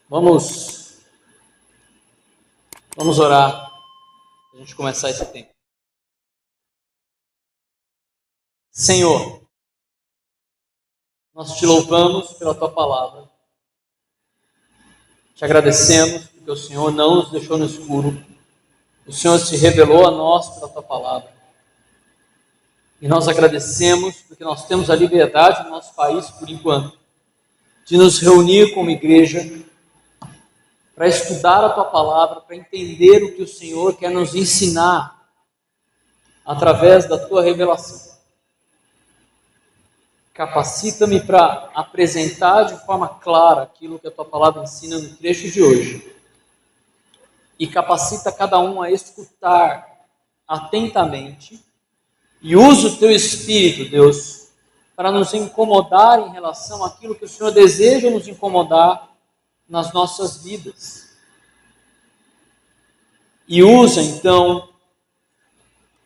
Vamos orar para a gente começar esse tempo. Senhor, nós te louvamos pela tua palavra. Te agradecemos porque o Senhor não nos deixou no escuro. O Senhor se revelou a nós pela tua palavra. E nós agradecemos porque nós temos a liberdade no nosso país, por enquanto, de nos reunir como igreja para estudar a tua palavra, para entender o que o Senhor quer nos ensinar através da tua revelação. Capacita-me para apresentar de forma clara aquilo que a tua palavra ensina no trecho de hoje. E capacita cada um a escutar atentamente e usa o teu Espírito, Deus, para nos incomodar em relação àquilo que o Senhor deseja nos incomodar nas nossas vidas. E usa, então,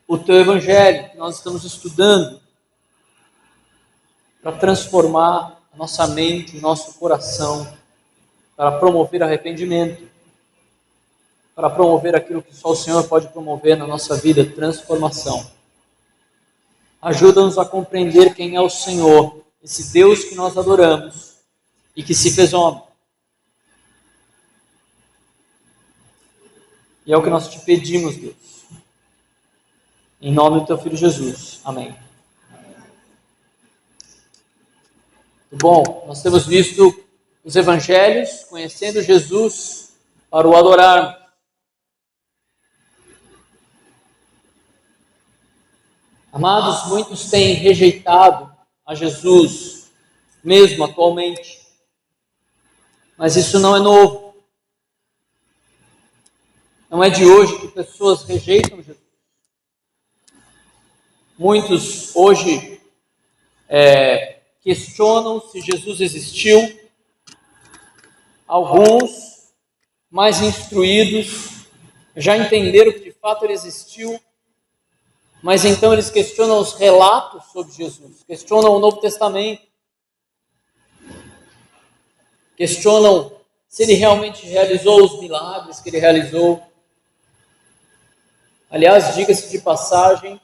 o teu Evangelho, que nós estamos estudando, para transformar a nossa mente, o nosso coração, para promover arrependimento, para promover aquilo que só o Senhor pode promover na nossa vida, transformação. Ajuda-nos a compreender quem é o Senhor, esse Deus que nós adoramos e que se fez homem. E é o que nós te pedimos, Deus. Em nome do teu Filho Jesus. Amém. Bom, nós temos visto os evangelhos, conhecendo Jesus para o adorarmos. Amados, muitos têm rejeitado a Jesus, mesmo atualmente. Mas isso não é novo. Não é de hoje que pessoas rejeitam Jesus. Muitos hoje questionam se Jesus existiu. Alguns, mais instruídos, já entenderam que de fato ele existiu, mas então eles questionam os relatos sobre Jesus, questionam o Novo Testamento, questionam se ele realmente realizou os milagres que ele realizou. Aliás, diga-se de passagem,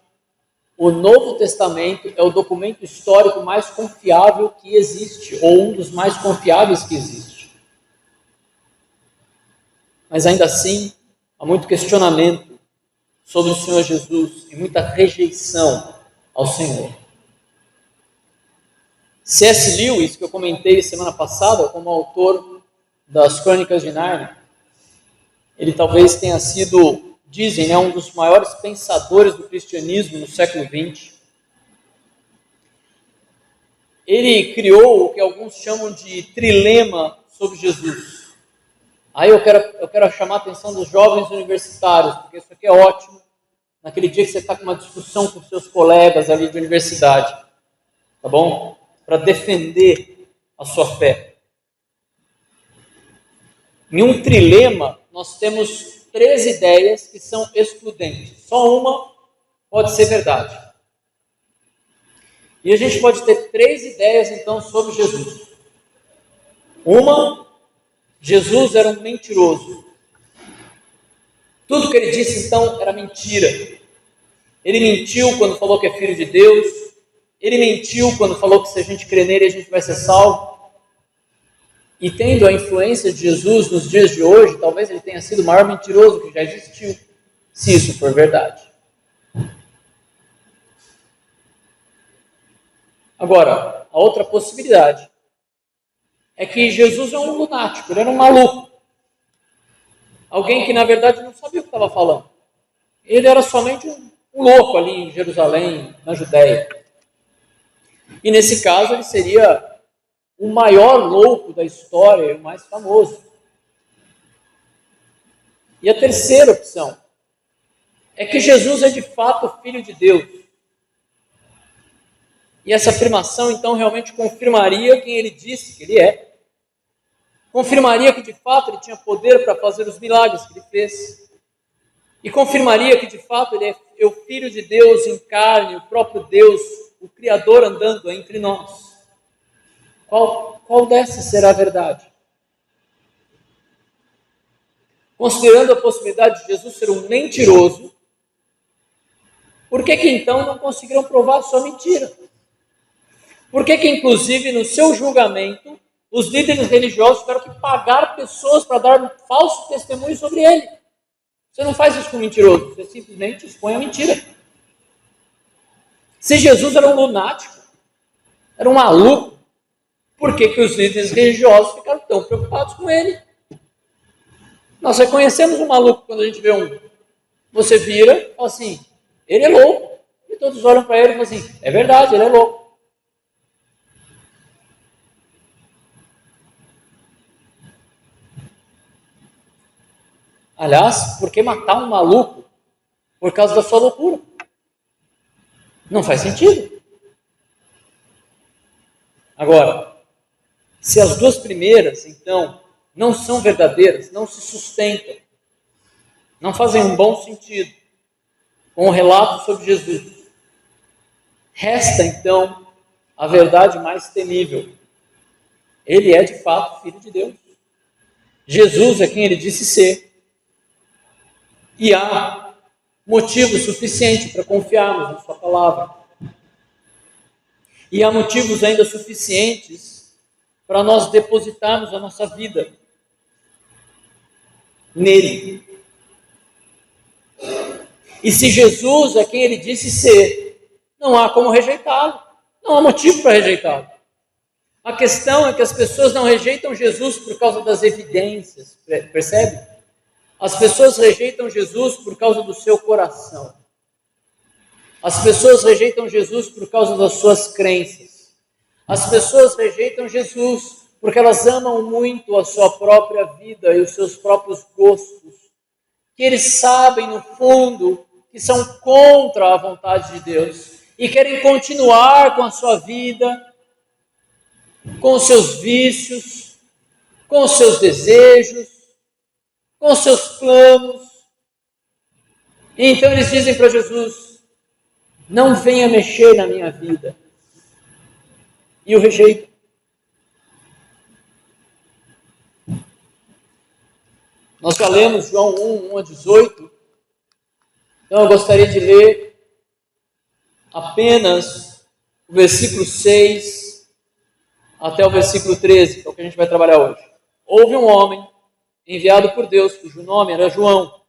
o Novo Testamento é o documento histórico mais confiável que existe, ou um dos mais confiáveis que existe. Mas ainda assim, há muito questionamento sobre o Senhor Jesus e muita rejeição ao Senhor. C.S. Lewis, que eu comentei semana passada como autor das Crônicas de Nárnia, ele talvez tenha sido, dizem, um dos maiores pensadores do cristianismo no século XX. Ele criou o que alguns chamam de trilema sobre Jesus. Aí eu quero chamar a atenção dos jovens universitários, porque isso aqui é ótimo, naquele dia que você está com uma discussão com seus colegas ali de universidade, tá bom? Para defender a sua fé. Em um trilema, nós temos 3 ideias que são excludentes. Só uma pode ser verdade. E a gente pode ter 3 ideias, então, sobre Jesus. Uma, Jesus era um mentiroso. Tudo que ele disse, então, era mentira. Ele mentiu quando falou que é filho de Deus. Ele mentiu quando falou que se a gente crer nele, a gente vai ser salvo. E tendo a influência de Jesus nos dias de hoje, talvez ele tenha sido o maior mentiroso que já existiu, se isso for verdade. Agora, a outra possibilidade é que Jesus é um lunático, ele era um maluco. Alguém que, na verdade, não sabia o que estava falando. Ele era somente um louco ali em Jerusalém, na Judéia. E nesse caso, ele seria o maior louco da história, o mais famoso. E a terceira opção é que Jesus é de fato filho de Deus. E essa afirmação, então, realmente confirmaria quem ele disse que ele é. Confirmaria que, de fato, ele tinha poder para fazer os milagres que ele fez. E confirmaria que, de fato, ele é o Filho de Deus em carne, o próprio Deus, o Criador andando entre nós. Qual dessas será a verdade? considerando a possibilidade de Jesus ser um mentiroso, por que então não conseguiram provar sua mentira? Por que inclusive, no seu julgamento, os líderes religiosos tiveram que pagar pessoas para dar falso testemunho sobre ele? Você não faz isso com um mentiroso, você simplesmente expõe a mentira. Se Jesus era um lunático, era um maluco, por que os líderes religiosos ficaram tão preocupados com ele? Nós reconhecemos um maluco quando a gente vê um. Você vira e fala assim, ele é louco. E todos olham para ele e falam assim, é verdade, ele é louco. Aliás, por que matar um maluco por causa da sua loucura? Não faz sentido. Agora, se as duas primeiras, então, não são verdadeiras, não se sustentam, não fazem um bom sentido com o relato sobre Jesus, resta, então, a verdade mais temível. Ele é, de fato, Filho de Deus. Jesus é quem ele disse ser. E há motivo suficiente para confiarmos na sua palavra. E há motivos ainda suficientes para nós depositarmos a nossa vida nele. E se Jesus é quem ele disse ser, não há como rejeitá-lo. Não há motivo para rejeitá-lo. A questão é que as pessoas não rejeitam Jesus por causa das evidências, percebe? As pessoas rejeitam Jesus por causa do seu coração. As pessoas rejeitam Jesus por causa das suas crenças. As pessoas rejeitam Jesus porque elas amam muito a sua própria vida e os seus próprios gostos, que eles sabem, no fundo, que são contra a vontade de Deus e querem continuar com a sua vida, com os seus vícios, com os seus desejos, com os seus planos. E então eles dizem para Jesus, não venha mexer na minha vida. E o rejeitam. Nós já lemos João 1, 1 a 18. Então eu gostaria de ler apenas o versículo 6 até o versículo 13, que é o que a gente vai trabalhar hoje. Houve um homem enviado por Deus, cujo nome era João.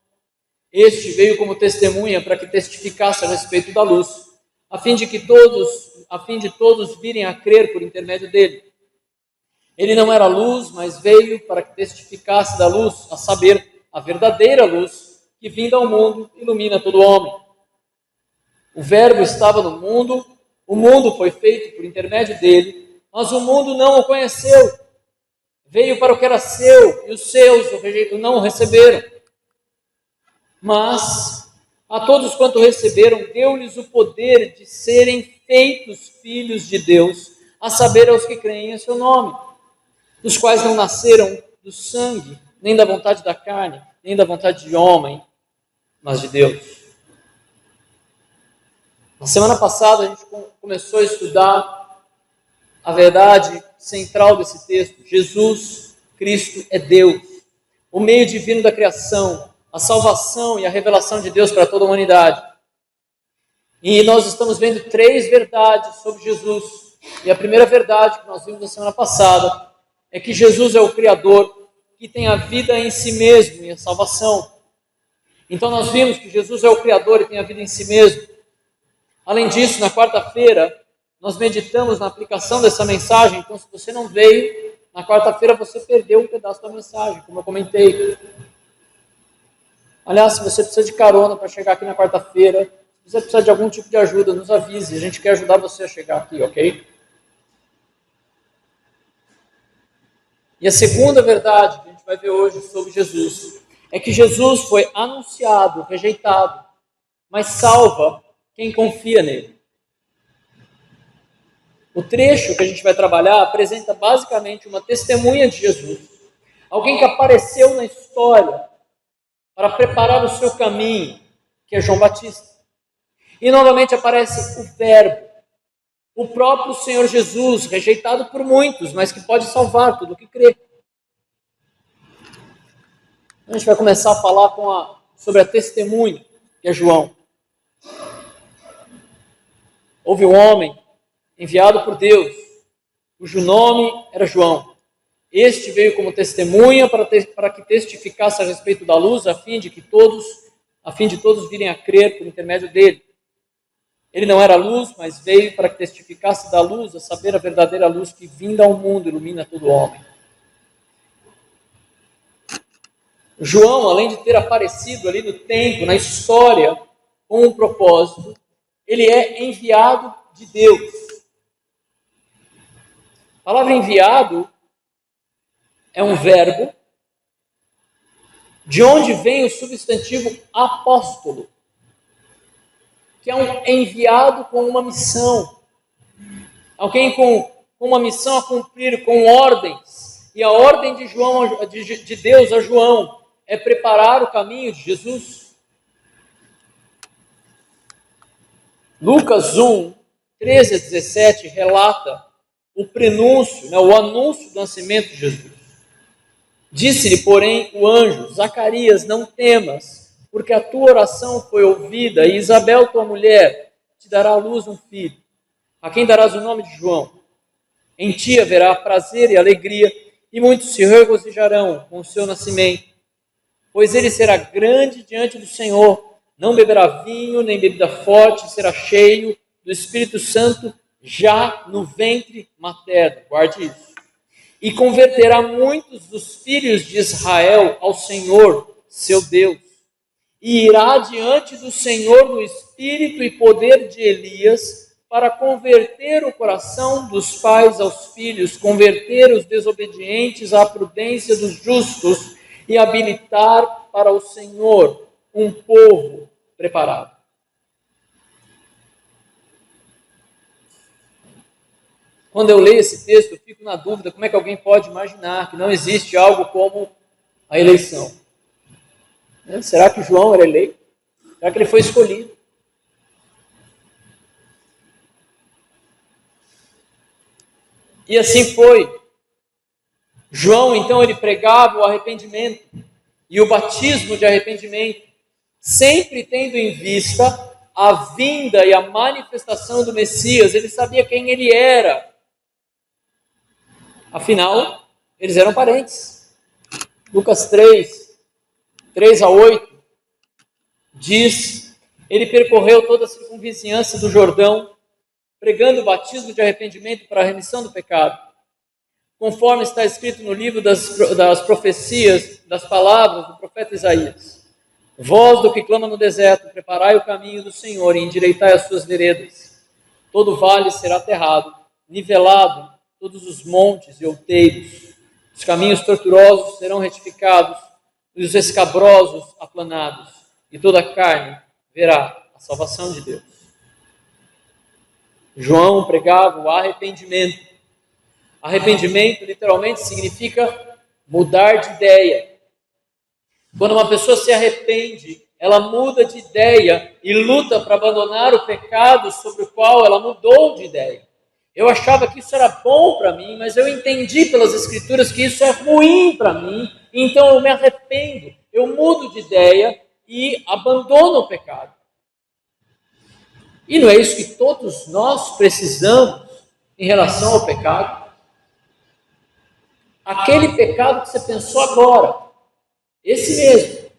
Este veio como testemunha para que testificasse a respeito da luz, a fim de todos virem a crer por intermédio dele. Ele não era luz, mas veio para que testificasse da luz, a saber, a verdadeira luz, que vinda ao mundo ilumina todo homem. O Verbo estava no mundo, o mundo foi feito por intermédio dele, mas o mundo não o conheceu. Veio para o que era seu, e os seus não o receberam. Mas a todos quanto receberam, deu-lhes o poder de serem feitos filhos de Deus, a saber, aos que creem em seu nome, dos quais não nasceram do sangue, nem da vontade da carne, nem da vontade de homem, mas de Deus. Na semana passada a gente começou a estudar a verdade central desse texto. Jesus Cristo é Deus, o meio divino da criação, a salvação e a revelação de Deus para toda a humanidade. E nós estamos vendo 3 verdades sobre Jesus. E a primeira verdade que nós vimos na semana passada é que Jesus é o Criador, que tem a vida em si mesmo e a salvação. Então nós vimos que Jesus é o Criador e tem a vida em si mesmo. Além disso, na quarta-feira, nós meditamos na aplicação dessa mensagem. Então, se você não veio, na quarta-feira você perdeu um pedaço da mensagem, como eu comentei. Aliás, se você precisa de carona para chegar aqui na quarta-feira, se você precisa de algum tipo de ajuda, nos avise. A gente quer ajudar você a chegar aqui, ok? E a segunda verdade que a gente vai ver hoje sobre Jesus é que Jesus foi anunciado, rejeitado, mas salva quem confia nele. O trecho que a gente vai trabalhar apresenta basicamente uma testemunha de Jesus. Alguém que apareceu na história para preparar o seu caminho, que é João Batista. E novamente aparece o Verbo, o próprio Senhor Jesus, rejeitado por muitos, mas que pode salvar tudo o que crê. A gente vai começar a falar sobre a testemunha, que é João. Houve um homem enviado por Deus, cujo nome era João. Este veio como testemunha para que testificasse a respeito da luz, a fim de todos virem a crer por intermédio dele. Ele não era luz, mas veio para que testificasse da luz, a saber, a verdadeira luz que, vinda ao mundo, ilumina todo homem. João, além de ter aparecido ali no tempo, na história, com um propósito, ele é enviado de Deus. A palavra enviado é um verbo, de onde vem o substantivo apóstolo, que é um enviado com uma missão. Alguém com uma missão a cumprir, com ordens. E a ordem de Deus a João é preparar o caminho de Jesus. Lucas 1, 13 a 17 relata o prenúncio, o anúncio do nascimento de Jesus. Disse-lhe, porém, o anjo: Zacarias, não temas, porque a tua oração foi ouvida, e Isabel, tua mulher, te dará à luz um filho, a quem darás o nome de João. Em ti haverá prazer e alegria, e muitos se regozijarão com o seu nascimento, pois ele será grande diante do Senhor, não beberá vinho, nem bebida forte, será cheio do Espírito Santo já no ventre materno. Guarde isso. E converterá muitos dos filhos de Israel ao Senhor, seu Deus. E irá diante do Senhor no espírito e poder de Elias, para converter o coração dos pais aos filhos, converter os desobedientes à prudência dos justos e habilitar para o Senhor um povo preparado. Quando eu leio esse texto, eu fico na dúvida como é que alguém pode imaginar que não existe algo como a eleição. Será que João era eleito? Será que ele foi escolhido? E assim foi. João, então, ele pregava o arrependimento e o batismo de arrependimento, sempre tendo em vista a vinda e a manifestação do Messias. Ele sabia quem ele era. Afinal, eles eram parentes. Lucas 3, 3 a 8, diz: ele percorreu toda a circunvizinhança do Jordão, pregando o batismo de arrependimento para a remissão do pecado, conforme está escrito no livro das profecias, das palavras do profeta Isaías. Voz do que clama no deserto, preparai o caminho do Senhor e endireitai as suas veredas. Todo vale será aterrado, nivelado todos os montes e outeiros. Os caminhos tortuosos serão retificados e os escabrosos aplanados, e toda a carne verá a salvação de Deus. João pregava o arrependimento. Arrependimento literalmente significa mudar de ideia. Quando uma pessoa se arrepende, ela muda de ideia e luta para abandonar o pecado sobre o qual ela mudou de ideia. Eu achava que isso era bom para mim, mas eu entendi pelas Escrituras que isso é ruim para mim, então eu me arrependo, eu mudo de ideia e abandono o pecado. E não é isso que todos nós precisamos em relação ao pecado? Aquele pecado que você pensou agora, esse mesmo.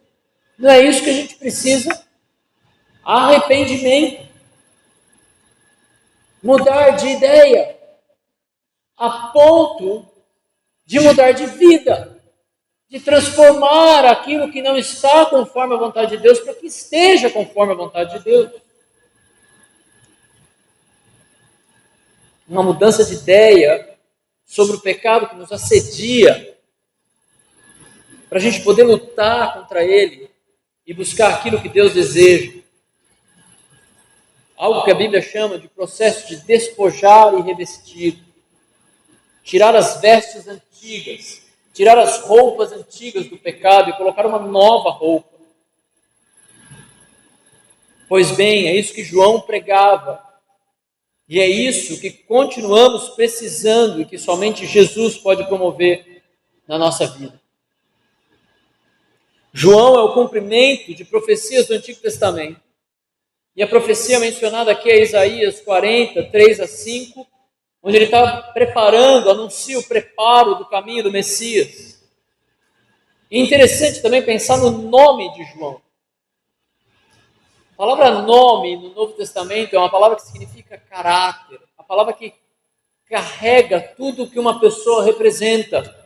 Não é isso que a gente precisa? Arrependimento. Mudar de ideia. A ponto de mudar de vida. De transformar aquilo que não está conforme a vontade de Deus para que esteja conforme a vontade de Deus. Uma mudança de ideia sobre o pecado que nos assedia, para a gente poder lutar contra ele e buscar aquilo que Deus deseja. Algo que a Bíblia chama de processo de despojar e revestir. Tirar as vestes antigas, tirar as roupas antigas do pecado e colocar uma nova roupa. Pois bem, é isso que João pregava. E é isso que continuamos precisando e que somente Jesus pode promover na nossa vida. João é o cumprimento de profecias do Antigo Testamento. E a profecia mencionada aqui é Isaías 40, 3-5, onde ele está preparando, anuncia o preparo do caminho do Messias. E é interessante também pensar no nome de João. A palavra nome no Novo Testamento é uma palavra que significa caráter, a palavra que carrega tudo o que uma pessoa representa.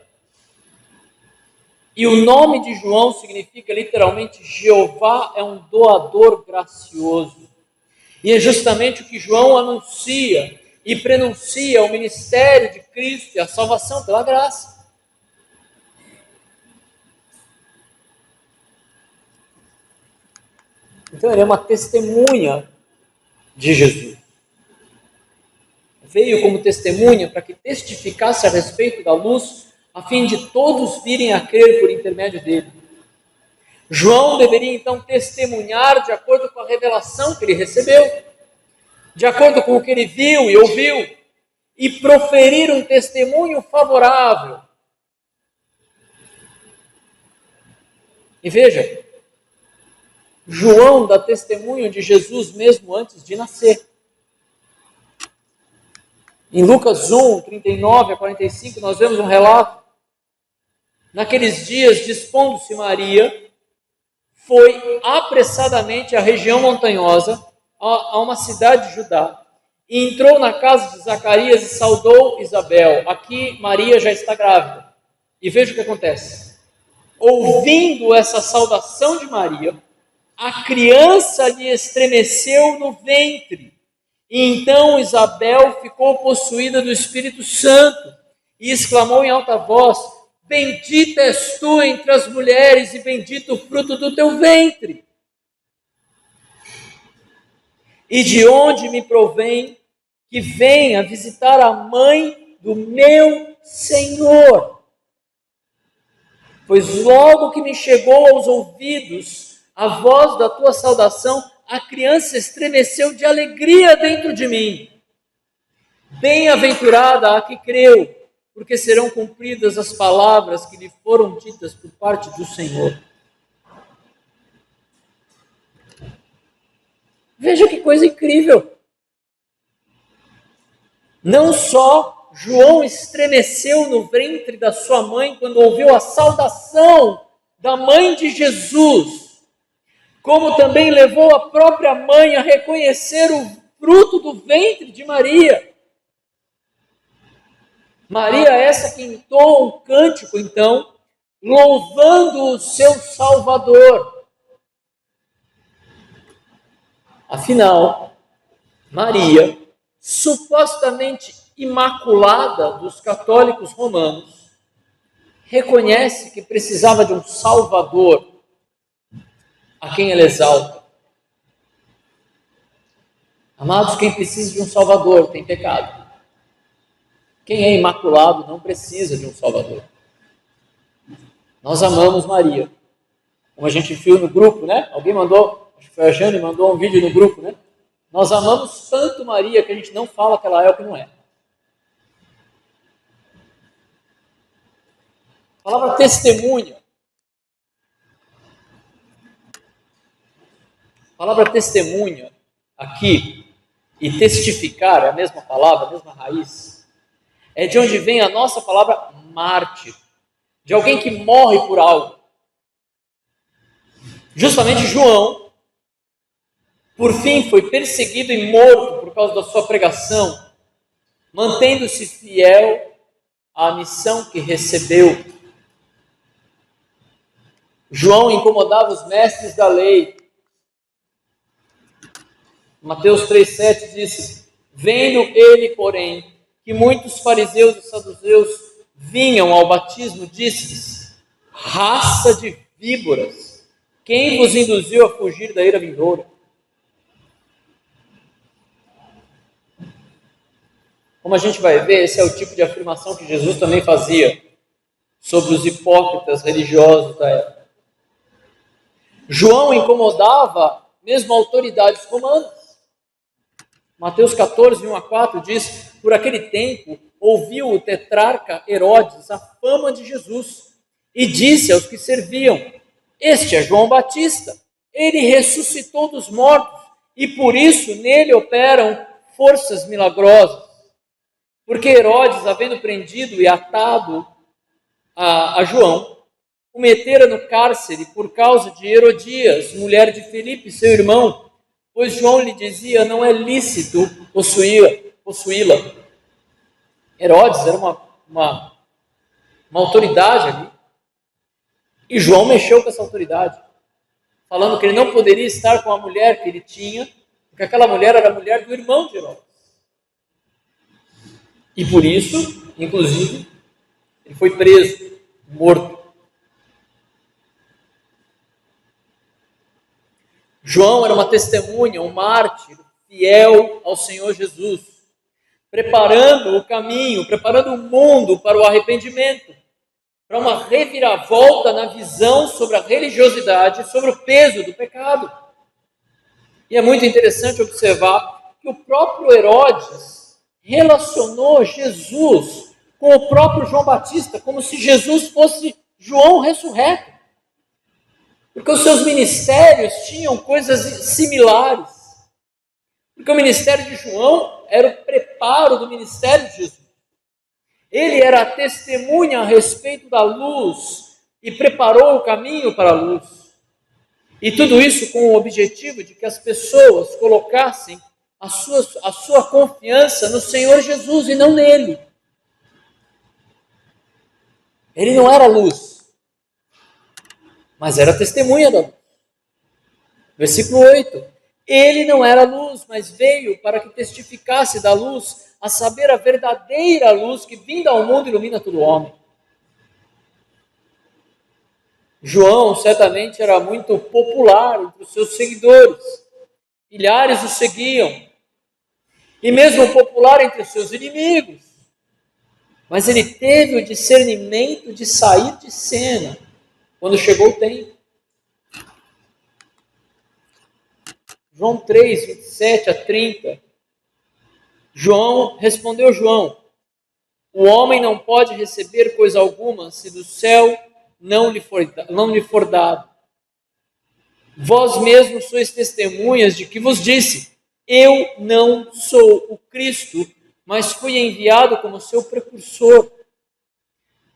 E o nome de João significa literalmente Jeová é um doador gracioso. E é justamente o que João anuncia e prenuncia o ministério de Cristo e a salvação pela graça. Então ele é uma testemunha de Jesus. Veio como testemunha para que testificasse a respeito da luz, a fim de todos virem a crer por intermédio dele. João deveria então testemunhar de acordo com a revelação que ele recebeu, de acordo com o que ele viu e ouviu, e proferir um testemunho favorável. E veja, João dá testemunho de Jesus mesmo antes de nascer. Em Lucas 1, 39-45, nós vemos um relato. Naqueles dias, dispondo-se Maria, foi apressadamente à região montanhosa, a uma cidade de Judá, e entrou na casa de Zacarias e saudou Isabel. Aqui Maria já está grávida. E veja o que acontece. Ouvindo essa saudação de Maria, a criança lhe estremeceu no ventre. E então Isabel ficou possuída do Espírito Santo e exclamou em alta voz: bendita és tu entre as mulheres e bendito o fruto do teu ventre. E de onde me provém que venha visitar a mãe do meu Senhor? Pois logo que me chegou aos ouvidos a voz da tua saudação, a criança estremeceu de alegria dentro de mim. Bem-aventurada a que creu, porque serão cumpridas as palavras que lhe foram ditas por parte do Senhor. Veja que coisa incrível. Não só João estremeceu no ventre da sua mãe quando ouviu a saudação da mãe de Jesus, como também levou a própria mãe a reconhecer o fruto do ventre de Maria. Maria essa que entoa um cântico, então, louvando o seu Salvador. Afinal, Maria, supostamente imaculada dos católicos romanos, reconhece que precisava de um Salvador, a quem ela exalta. Amados, quem precisa de um Salvador tem pecado. Quem é imaculado não precisa de um Salvador. Nós amamos Maria. Como a gente viu no grupo, né? Alguém mandou, acho que foi a Jane, mandou um vídeo no grupo, né? Nós amamos tanto Maria que a gente não fala que ela é o que não é. A palavra testemunha. A palavra testemunha aqui e testificar é a mesma palavra, a mesma raiz. É de onde vem a nossa palavra mártir, de alguém que morre por algo. Justamente João, por fim, foi perseguido e morto por causa da sua pregação, mantendo-se fiel à missão que recebeu. João incomodava os mestres da lei. Mateus 3,7 disse: vendo ele, porém, que muitos fariseus e saduceus vinham ao batismo, disse-lhes: raça de víboras, quem vos induziu a fugir da ira vindoura? Como a gente vai ver, esse é o tipo de afirmação que Jesus também fazia sobre os hipócritas religiosos da época. João incomodava mesmo autoridades romanas. Mateus 14, 1-4 diz: por aquele tempo ouviu o tetrarca Herodes a fama de Jesus e disse aos que serviam: Este é João Batista. Ele ressuscitou dos mortos e por isso nele operam forças milagrosas. Porque Herodes, havendo prendido e atado a João, o metera no cárcere por causa de Herodias, mulher de Filipe, seu irmão, pois João lhe dizia, não é lícito possuí-la. Herodes era uma autoridade ali, e João mexeu com essa autoridade, falando que ele não poderia estar com a mulher que ele tinha, porque aquela mulher era a mulher do irmão de Herodes. E por isso, inclusive, ele foi preso, morto. João era uma testemunha, um mártir, fiel ao Senhor Jesus, preparando o caminho, preparando o mundo para o arrependimento, para uma reviravolta na visão sobre a religiosidade, sobre o peso do pecado. E é muito interessante observar que o próprio Herodes relacionou Jesus com o próprio João Batista, como se Jesus fosse João ressurreto. Porque os seus ministérios tinham coisas similares. Porque o ministério de João era o preparo do ministério de Jesus. Ele era a testemunha a respeito da luz e preparou o caminho para a luz. E tudo isso com o objetivo de que as pessoas colocassem a sua confiança no Senhor Jesus e não nele. Ele não era luz, mas era testemunha da luz. Versículo 8. Ele não era luz, mas veio para que testificasse da luz, a saber, a verdadeira luz que, vinda ao mundo, ilumina todo homem. João certamente era muito popular entre os seus seguidores. Milhares o seguiam. E mesmo popular entre os seus inimigos. Mas ele teve o discernimento de sair de cena quando chegou o tempo. João 3, 27 a 30. Respondeu João, o homem não pode receber coisa alguma se do céu não lhe for dado. Vós mesmos sois testemunhas de que vos disse, eu não sou o Cristo, mas fui enviado como seu precursor.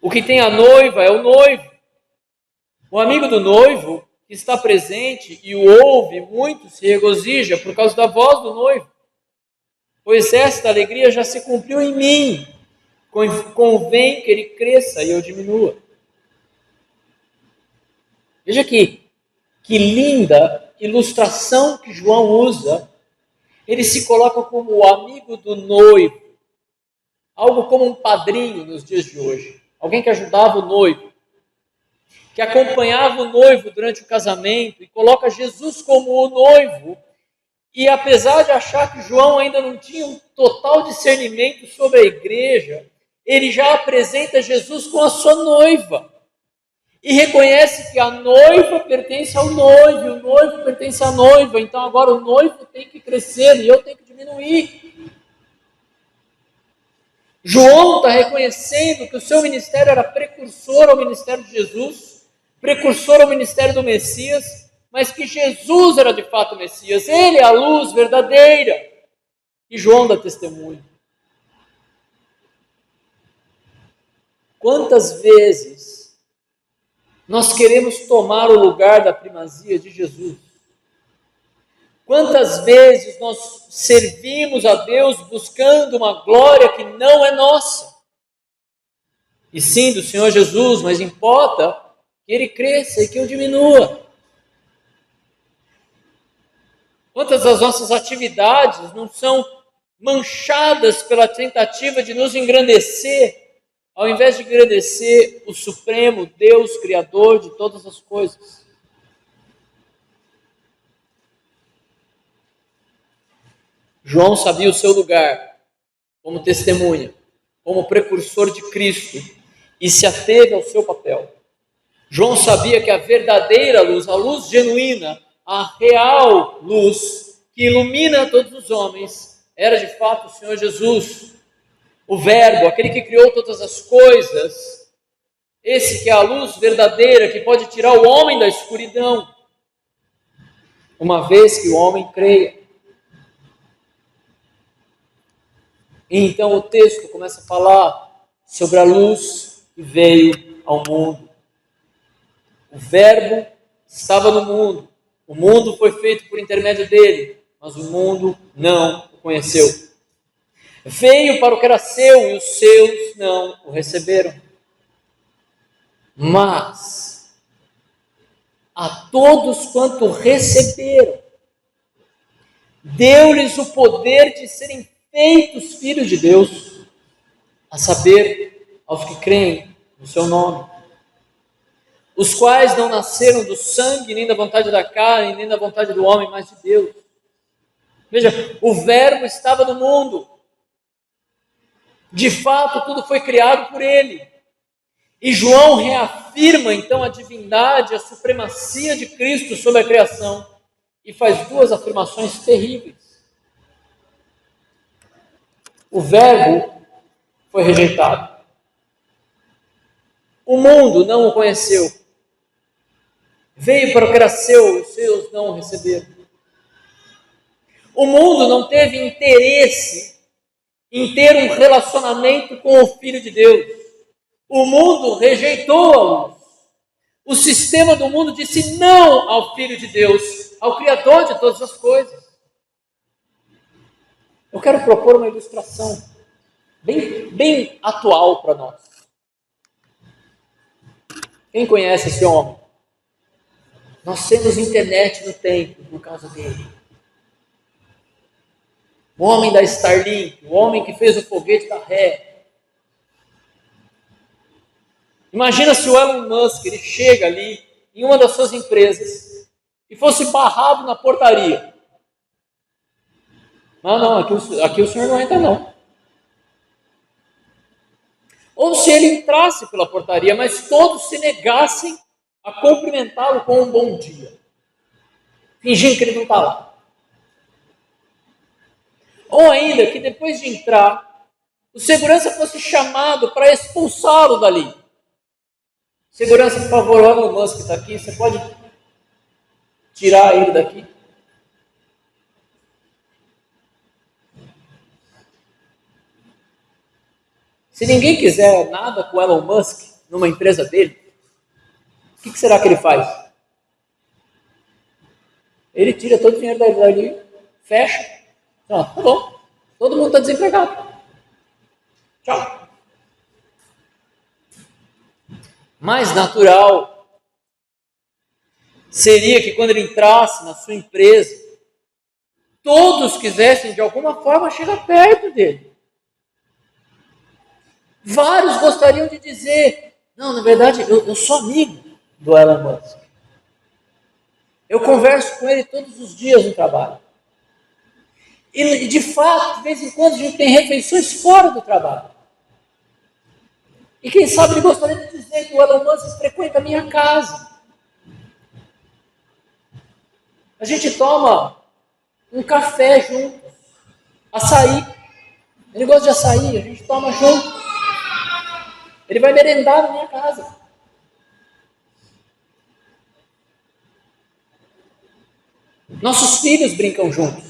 O que tem a noiva é o noivo. O amigo do noivo, que está presente e o ouve, muito se regozija por causa da voz do noivo. Pois esta alegria já se cumpriu em mim. Convém que ele cresça e eu diminua. Veja aqui, que linda ilustração que João usa. Ele se coloca como o amigo do noivo. Algo como um padrinho nos dias de hoje. Alguém que ajudava o noivo. Que acompanhava o noivo durante o casamento e coloca Jesus como o noivo. E apesar de achar que João ainda não tinha um total discernimento sobre a igreja, ele já apresenta Jesus com a sua noiva. E reconhece que a noiva pertence ao noivo, e o noivo pertence à noiva. Então agora o noivo tem que crescer e eu tenho que diminuir. João está reconhecendo que o seu ministério era precursor ao ministério de Jesus, precursor ao ministério do Messias, mas que Jesus era de fato o Messias. Ele é a luz verdadeira. E João dá testemunho. Quantas vezes nós queremos tomar o lugar da primazia de Jesus? Quantas vezes nós servimos a Deus buscando uma glória que não é nossa? E sim, do Senhor Jesus, mas importa que Ele cresça e que eu diminua. Quantas das nossas atividades não são manchadas pela tentativa de nos engrandecer, ao invés de engrandecer o Supremo Deus, Criador de todas as coisas? João sabia o seu lugar como testemunha, como precursor de Cristo, e se ateve ao seu papel. João sabia que a verdadeira luz, a luz genuína, a real luz que ilumina todos os homens, era de fato o Senhor Jesus. O Verbo, aquele que criou todas as coisas, esse que é a luz verdadeira, que pode tirar o homem da escuridão, uma vez que o homem creia. E então o texto começa a falar sobre a luz que veio ao mundo. O Verbo estava no mundo, o mundo foi feito por intermédio dele, mas o mundo não o conheceu. Veio para o que era seu e os seus não o receberam. Mas a todos quanto receberam, deu-lhes o poder de serem feitos filhos de Deus, a saber, aos que creem no seu nome, os quais não nasceram do sangue, nem da vontade da carne, nem da vontade do homem, mas de Deus. Veja, o Verbo estava no mundo. De fato, tudo foi criado por ele. E João reafirma então a divindade, a supremacia de Cristo sobre a criação, e faz duas afirmações terríveis. O Verbo foi rejeitado. O mundo não o conheceu. Veio para o que era seu, os seus não o receberam. O mundo não teve interesse em ter um relacionamento com o Filho de Deus. O mundo rejeitou a luz. O sistema do mundo disse não ao Filho de Deus, ao Criador de todas as coisas. Eu quero propor uma ilustração bem atual para nós. Quem conhece esse homem? Nós temos internet no templo por causa dele. O homem da Starlink, o homem que fez o foguete da ré. Imagina se o Elon Musk ele chega ali em uma das suas empresas e fosse barrado na portaria. Não, aqui o senhor não entra não. Ou se ele entrasse pela portaria, mas todos se negassem a cumprimentá-lo com um bom dia, fingindo que ele não está lá. Ou ainda que depois de entrar, o segurança fosse chamado para expulsá-lo dali. Segurança, por favor, o Elon Musk está aqui, você pode tirar ele daqui? Se ninguém quiser nada com o Elon Musk numa empresa dele, o que será que ele faz? Ele tira todo o dinheiro dali, fecha. Tá bom, todo mundo está desempregado. Tchau. Mais natural seria que quando ele entrasse na sua empresa, todos quisessem de alguma forma chegar perto dele. Vários gostariam de dizer, não, na verdade eu sou amigo do Elon Musk. Eu converso com ele todos os dias no trabalho. E de fato, de vez em quando a gente tem refeições fora do trabalho. E quem sabe ele gostaria de dizer que o Elon Musk frequenta a minha casa. A gente toma um café juntos, açaí. Ele gosta de açaí, a gente toma junto. Ele vai merendar na minha casa. Nossos filhos brincam juntos.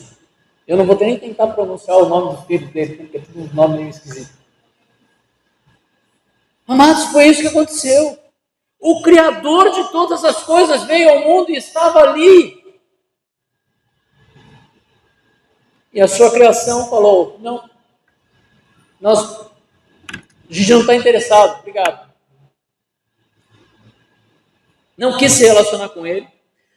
Eu não vou nem tentar pronunciar o nome dos filhos dele, porque é tudo um nome meio esquisito. Amados, foi isso que aconteceu. O Criador de todas as coisas veio ao mundo e estava ali. E a sua criação falou, não, a gente não está interessado, obrigado. Não quis se relacionar com ele,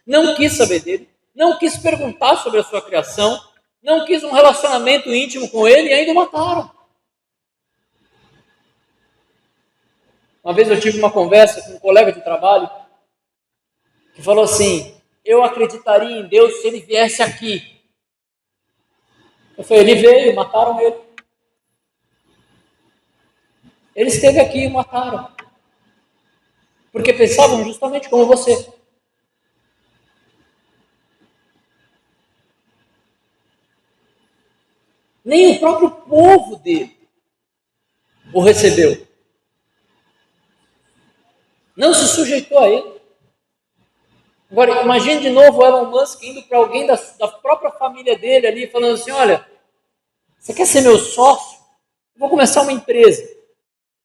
não quis saber dele, não quis perguntar sobre a sua criação, não quis um relacionamento íntimo com ele e ainda o mataram. Uma vez eu tive uma conversa com um colega de trabalho que falou assim, eu acreditaria em Deus se ele viesse aqui. Eu falei, ele veio, mataram ele. Ele esteve aqui e mataram. Porque pensavam justamente como você. Nem o próprio povo dele o recebeu. não se sujeitou a ele. Agora, imagine de novo o Elon Musk indo para alguém da própria família dele ali, falando assim, olha, você quer ser meu sócio? Eu vou começar uma empresa.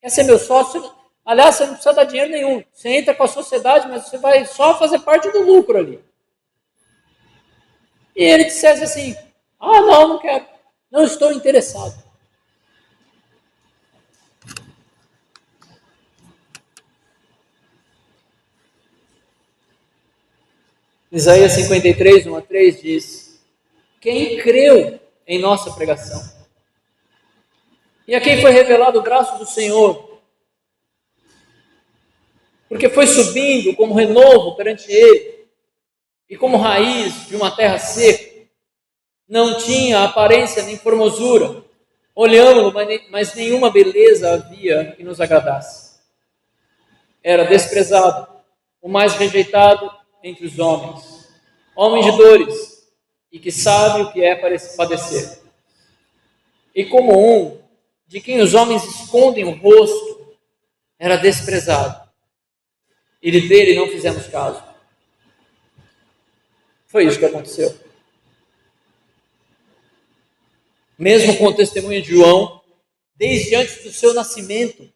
Quer ser meu sócio? Aliás, você não precisa dar dinheiro nenhum. Você entra com a sociedade, mas você vai só fazer parte do lucro ali. E ele dissesse assim, não quero. Não estou interessado. Isaías 53, 1 a 3 diz, quem creu em nossa pregação? E a quem foi revelado o braço do Senhor? Porque foi subindo como renovo perante ele, e como raiz de uma terra seca. Não tinha aparência nem formosura. Olhamos-lo, mas nenhuma beleza havia que nos agradasse. Era desprezado, o mais rejeitado entre os homens. Homem de dores, e que sabe o que é padecer. E como um de quem os homens escondem o rosto, era desprezado. E dele não fizemos caso. Foi isso que aconteceu. Mesmo com o testemunho de João, desde antes do seu nascimento,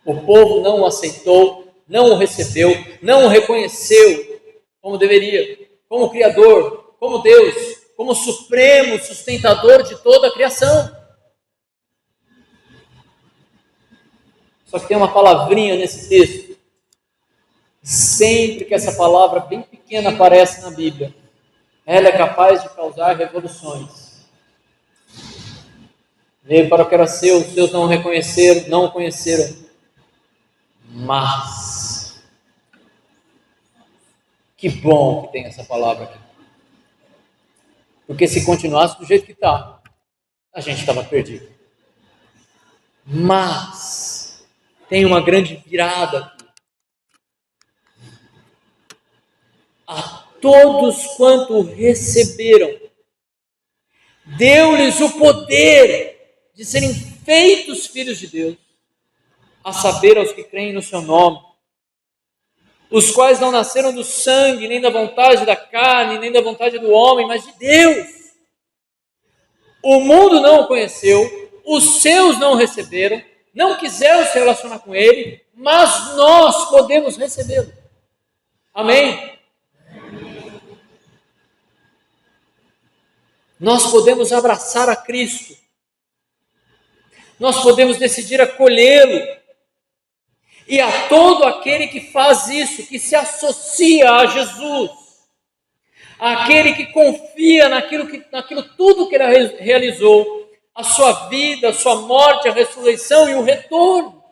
o povo não o aceitou, não o recebeu, não o reconheceu como deveria, como Criador, como Deus, como supremo sustentador de toda a criação. Só que tem uma palavrinha nesse texto. Sempre que essa palavra bem pequena aparece na Bíblia, ela é capaz de causar revoluções. Veio para o que era seu, os seus não o reconheceram, não o conheceram. Mas, que bom que tem essa palavra aqui. Porque se continuasse do jeito que está, a gente estava perdido. Mas, tem uma grande virada aqui. A todos quanto receberam, deu-lhes o poder de serem feitos filhos de Deus, a saber, aos que creem no seu nome, os quais não nasceram do sangue, nem da vontade da carne, nem da vontade do homem, mas de Deus. O mundo não o conheceu, os seus não o receberam, não quiseram se relacionar com ele, mas nós podemos recebê-lo. Amém? Nós podemos abraçar a Cristo. Nós podemos decidir acolhê-lo. E a todo aquele que faz isso, que se associa a Jesus, aquele que confia naquilo tudo que ele realizou, a sua vida, a sua morte, a ressurreição e o retorno.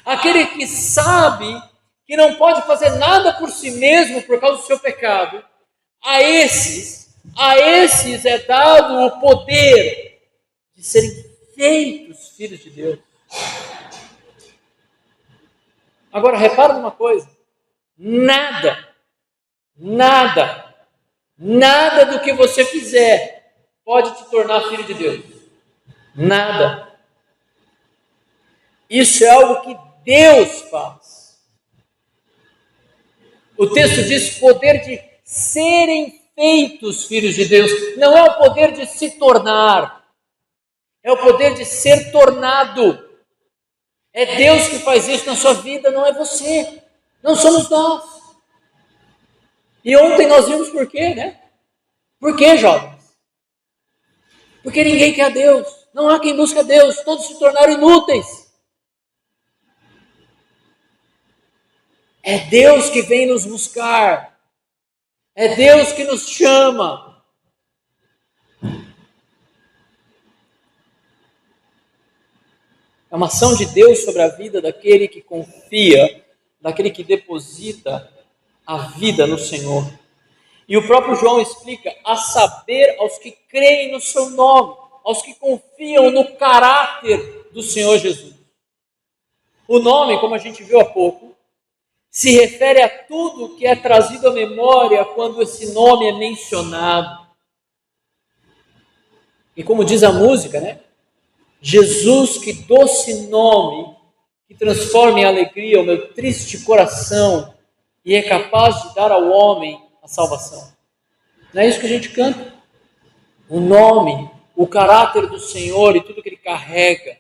Aquele que sabe que não pode fazer nada por si mesmo por causa do seu pecado, a esses é dado o poder de serem feitos filhos de Deus. Agora, repara numa coisa. Nada do que você fizer pode te tornar filho de Deus. Nada. Isso é algo que Deus faz. O texto diz poder de serem feitos filhos de Deus. Não é o poder de se tornar. É o poder de ser tornado. É Deus que faz isso na sua vida, não é você. Não somos nós. E ontem nós vimos por quê, né? Por quê, jovens? Porque ninguém quer Deus. Não há quem busque a Deus. Todos se tornaram inúteis. É Deus que vem nos buscar. É Deus que nos chama. É uma ação de Deus sobre a vida daquele que confia, daquele que deposita a vida no Senhor. E o próprio João explica, a saber, aos que creem no seu nome, aos que confiam no caráter do Senhor Jesus. O nome, como a gente viu há pouco, se refere a tudo que é trazido à memória quando esse nome é mencionado. E como diz a música, né? Jesus, que doce nome que transforma em alegria o meu triste coração e é capaz de dar ao homem a salvação. Não é isso que a gente canta? O nome, o caráter do Senhor e tudo que Ele carrega.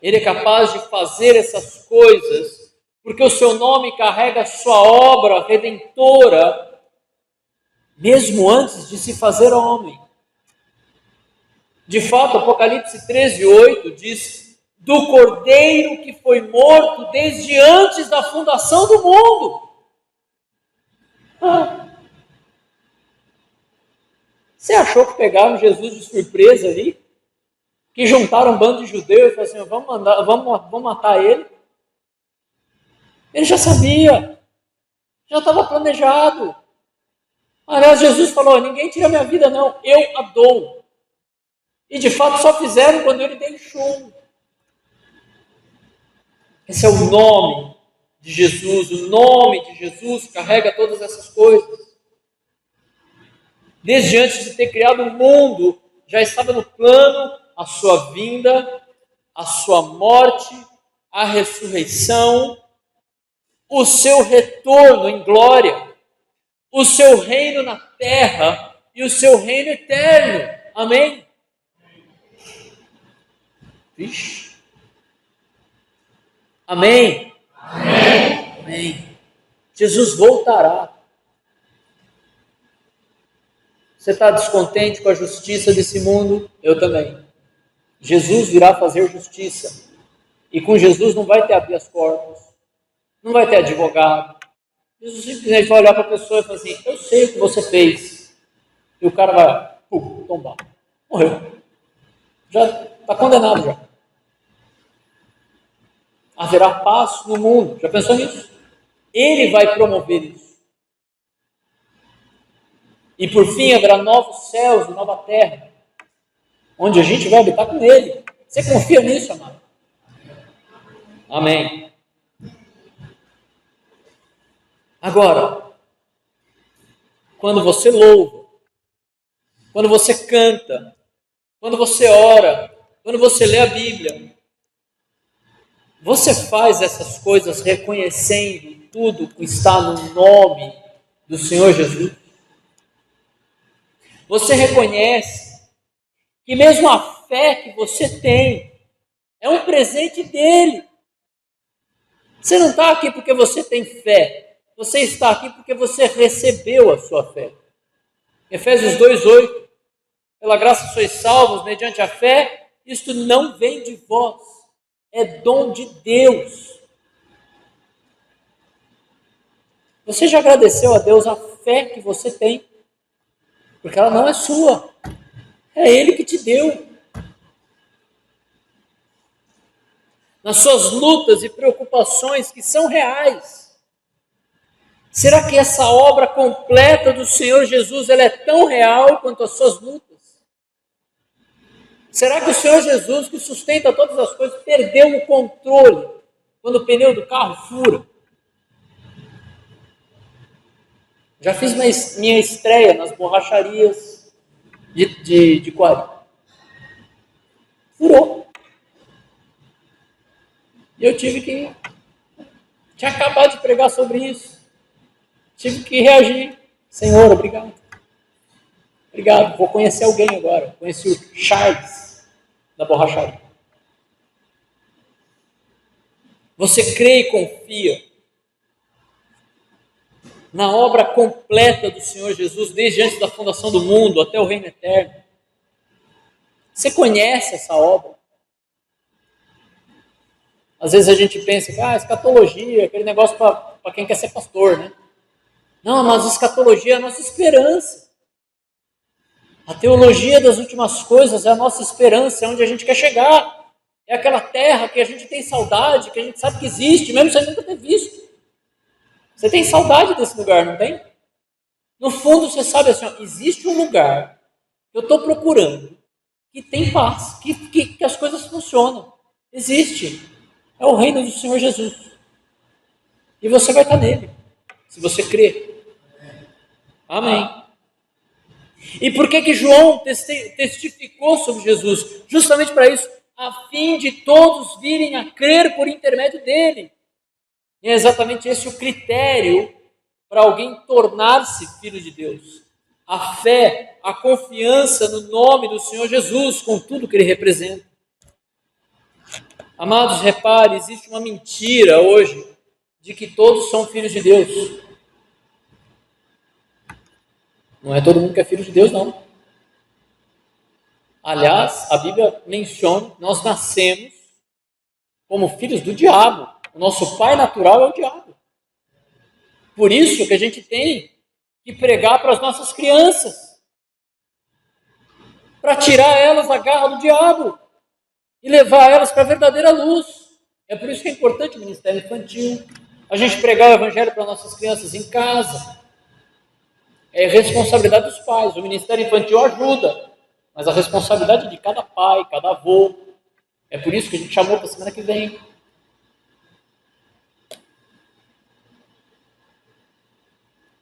Ele é capaz de fazer essas coisas, porque o seu nome carrega a sua obra redentora, mesmo antes de se fazer homem. De fato, Apocalipse 13:8 diz: do Cordeiro que foi morto desde antes da fundação do mundo. Você achou que pegaram Jesus de surpresa ali? Que juntaram um bando de judeus e falaram assim, vamos matar ele? Ele já sabia, já estava planejado. Aliás, Jesus falou, ninguém tira minha vida não, eu a dou. E de fato só fizeram quando ele deixou. Esse é o nome de Jesus, o nome de Jesus carrega todas essas coisas. Desde antes de ter criado o mundo, já estava no plano a sua vinda, a sua morte, a ressurreição, o seu retorno em glória, o seu reino na terra e o seu reino eterno. Amém? Vixe. Amém? Amém. Amém. Jesus voltará. Você está descontente com a justiça desse mundo? Eu também. Jesus virá fazer justiça. E com Jesus não vai ter habeas corpus. Não vai ter advogado. Jesus simplesmente vai olhar para a pessoa e falar assim, eu sei o que você fez. E o cara vai, tombar. Morreu. Já está condenado já. Haverá paz no mundo. Já pensou nisso? Ele vai promover isso. E por fim haverá novos céus e nova terra, onde a gente vai habitar com Ele. Você confia nisso, amado? Amém. Agora, quando você louva, quando você canta, quando você ora, quando você lê a Bíblia, você faz essas coisas reconhecendo tudo que está no nome do Senhor Jesus? Você reconhece que mesmo a fé que você tem é um presente dele. Você não está aqui porque você tem fé. Você está aqui porque você recebeu a sua fé. Efésios 2:8. Pela graça sois salvos mediante a fé. Isto não vem de vós. É dom de Deus. Você já agradeceu a Deus a fé que você tem? Porque ela não é sua. É Ele que te deu. Nas suas lutas e preocupações que são reais. Será que essa obra completa do Senhor Jesus ela é tão real quanto as suas lutas? Será que o Senhor Jesus, que sustenta todas as coisas, perdeu o controle quando o pneu do carro fura? Já fiz minha estreia nas borracharias de Quari. Furou. E eu tive que... Tinha acabado de pregar sobre isso. Tive que reagir. Senhor, obrigado. Obrigado. Vou conhecer alguém agora. Conheci o Charles, da borracharia. Você crê e confia na obra completa do Senhor Jesus, desde antes da fundação do mundo até o reino eterno? Você conhece essa obra? Às vezes a gente pensa que escatologia, aquele negócio para quem quer ser pastor, né? Não, mas escatologia é a nossa esperança. A teologia das últimas coisas é a nossa esperança, é onde a gente quer chegar. É aquela terra que a gente tem saudade, que a gente sabe que existe, mesmo sem nunca ter visto. Você tem saudade desse lugar, não tem? No fundo você sabe assim, existe um lugar que eu estou procurando, que tem paz, que as coisas funcionam. Existe. É o reino do Senhor Jesus. E você vai estar nele, se você crer. Amém. E por que João testificou sobre Jesus? Justamente para isso. a fim de todos virem a crer por intermédio dele. E é exatamente esse o critério para alguém tornar-se filho de Deus. A fé, a confiança no nome do Senhor Jesus, com tudo que ele representa. Amados, repare, existe uma mentira hoje de que todos são filhos de Deus. Não é todo mundo que é filho de Deus, não. Aliás, a Bíblia menciona que nós nascemos como filhos do diabo. O nosso pai natural é o diabo. Por isso que a gente tem que pregar para as nossas crianças, para tirar elas da garra do diabo e levar elas para a verdadeira luz. É por isso que é importante o ministério infantil, a gente pregar o evangelho para nossas crianças em casa. É responsabilidade dos pais. O ministério infantil ajuda, mas a responsabilidade é de cada pai, cada avô. É por isso que a gente chamou para a semana que vem.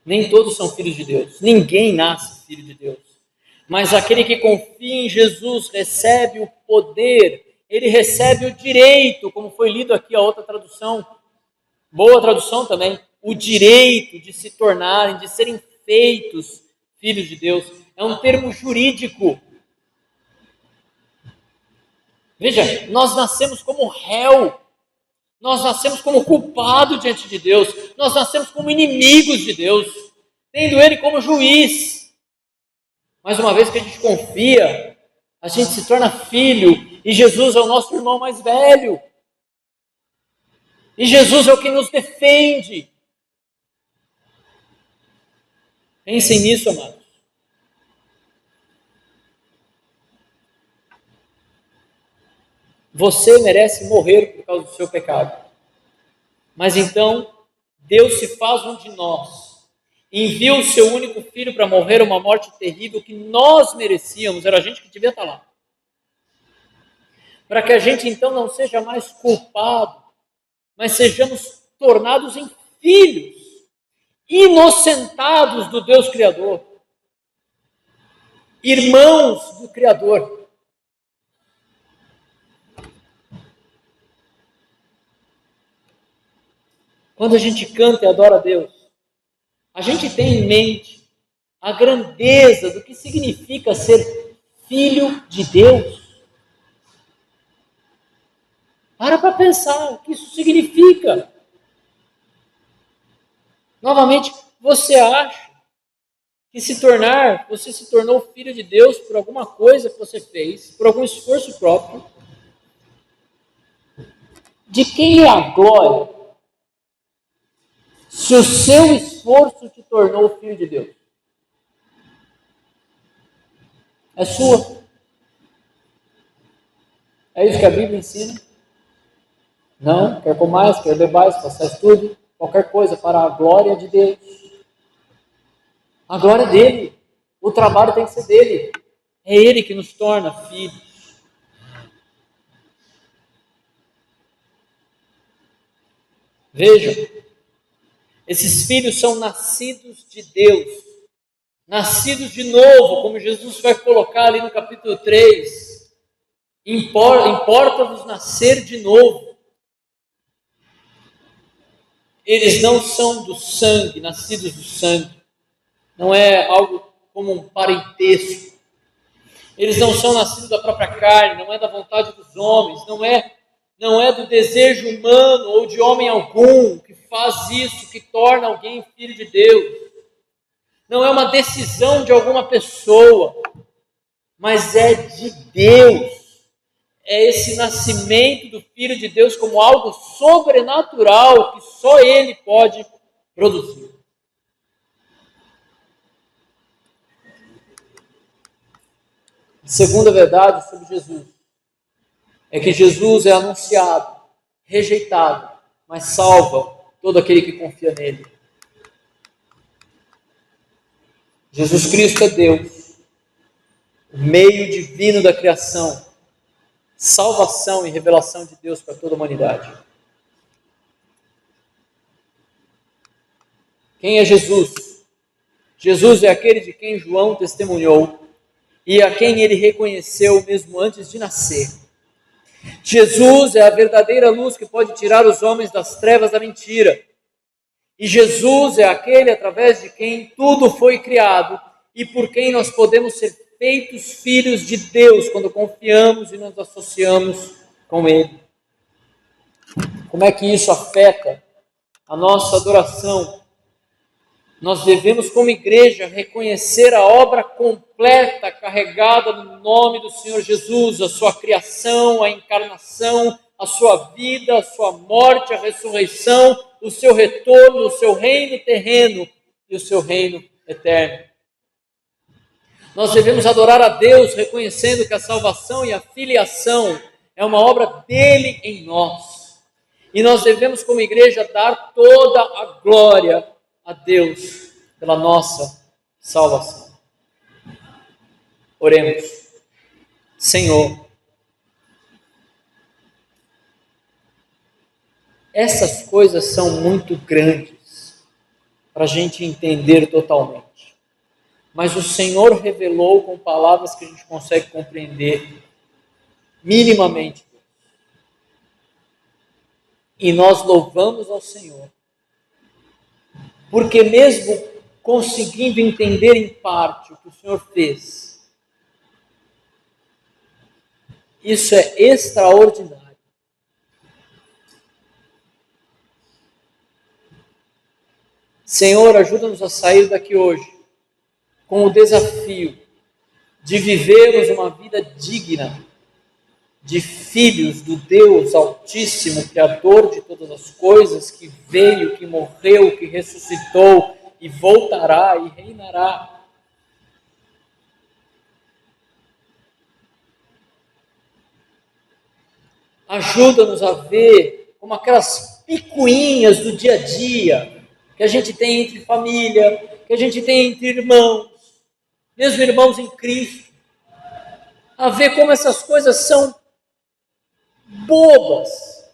Nem todos são filhos de Deus. Ninguém nasce filho de Deus. Mas aquele que confia em Jesus recebe o poder, ele recebe o direito, como foi lido aqui a outra tradução, boa tradução também, o direito de se tornarem, de serem feitos filhos de Deus. É um termo jurídico. Veja, nós nascemos como réu, nós nascemos como culpado diante de Deus, nós nascemos como inimigos de Deus, tendo Ele como juiz. Mas uma vez que a gente confia, a gente se torna filho, e Jesus é o nosso irmão mais velho, e Jesus é o que nos defende. Pensem nisso, amados. Você merece morrer por causa do seu pecado. Mas então, Deus se faz um de nós. Envia o seu único filho para morrer uma morte terrível que nós merecíamos. Era a gente que devia estar lá. Para que a gente então não seja mais culpado, mas sejamos tornados em filhos, inocentados do Deus Criador, irmãos do Criador. Quando a gente canta e adora a Deus, a gente tem em mente a grandeza do que significa ser filho de Deus. Para pensar o que isso significa. Novamente, você acha que você se tornou filho de Deus por alguma coisa que você fez, por algum esforço próprio? De quem é a glória se o seu esforço te tornou filho de Deus? É sua. É isso que a Bíblia ensina. Não, quer comais, quer bebais, façais tudo, qualquer coisa para a glória de Deus. A glória é dele. O trabalho tem que ser dele. É ele que nos torna filhos. Vejam, esses filhos são nascidos de Deus, nascidos de novo, como Jesus vai colocar ali no capítulo 3. Importa-vos nascer de novo. Eles não são do sangue, nascidos do sangue. Não é algo como um parentesco. Eles não são nascidos da própria carne, não é da vontade dos homens, não é do desejo humano ou de homem algum que faz isso, que torna alguém filho de Deus. Não é uma decisão de alguma pessoa, mas é de Deus. É esse nascimento do Filho de Deus como algo sobrenatural que só Ele pode produzir. A segunda verdade sobre Jesus é que Jesus é anunciado, rejeitado, mas salva todo aquele que confia nele. Jesus Cristo é Deus, o meio divino da criação, salvação e revelação de Deus para toda a humanidade. Quem é Jesus? Jesus é aquele de quem João testemunhou e a quem ele reconheceu mesmo antes de nascer. Jesus é a verdadeira luz que pode tirar os homens das trevas da mentira. E Jesus é aquele através de quem tudo foi criado e por quem nós podemos ser feitos filhos de Deus quando confiamos e nos associamos com Ele. Como é que isso afeta a nossa adoração? Nós devemos, como igreja, reconhecer a obra completa carregada no nome do Senhor Jesus, a sua criação, a encarnação, a sua vida, a sua morte, a ressurreição, o seu retorno, o seu reino terreno e o seu reino eterno. Nós devemos adorar a Deus, reconhecendo que a salvação e a filiação é uma obra dele em nós. E nós devemos, como igreja, dar toda a glória a Deus pela nossa salvação. Oremos. Senhor, essas coisas são muito grandes para a gente entender totalmente. Mas o Senhor revelou com palavras que a gente consegue compreender minimamente. E nós louvamos ao Senhor, porque mesmo conseguindo entender em parte o que o Senhor fez, isso é extraordinário. Senhor, ajuda-nos a sair daqui hoje com o desafio de vivermos uma vida digna de filhos do Deus Altíssimo, Criador de todas as coisas, que veio, que morreu, que ressuscitou e voltará e reinará. Ajuda-nos a ver como aquelas picuinhas do dia a dia que a gente tem entre família, que a gente tem entre irmãos, mesmo irmãos em Cristo, a ver como essas coisas são bobas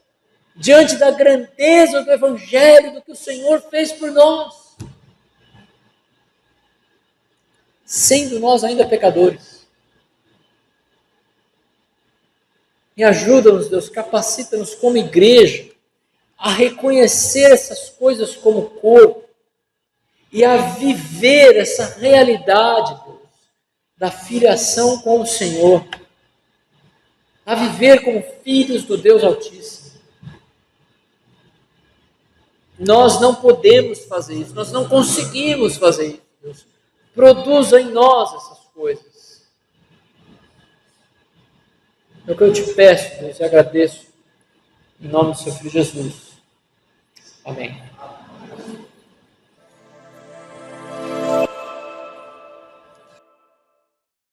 diante da grandeza do Evangelho, do que o Senhor fez por nós, sendo nós ainda pecadores. E ajuda-nos, Deus, capacita-nos como igreja a reconhecer essas coisas como corpo e a viver essa realidade, Deus, da filiação com o Senhor, a viver como filhos do Deus Altíssimo. Nós não podemos fazer isso, nós não conseguimos fazer isso, Deus. Produza em nós essas coisas. É o que eu te peço, Deus, e agradeço, em nome do seu Filho Jesus. Amém.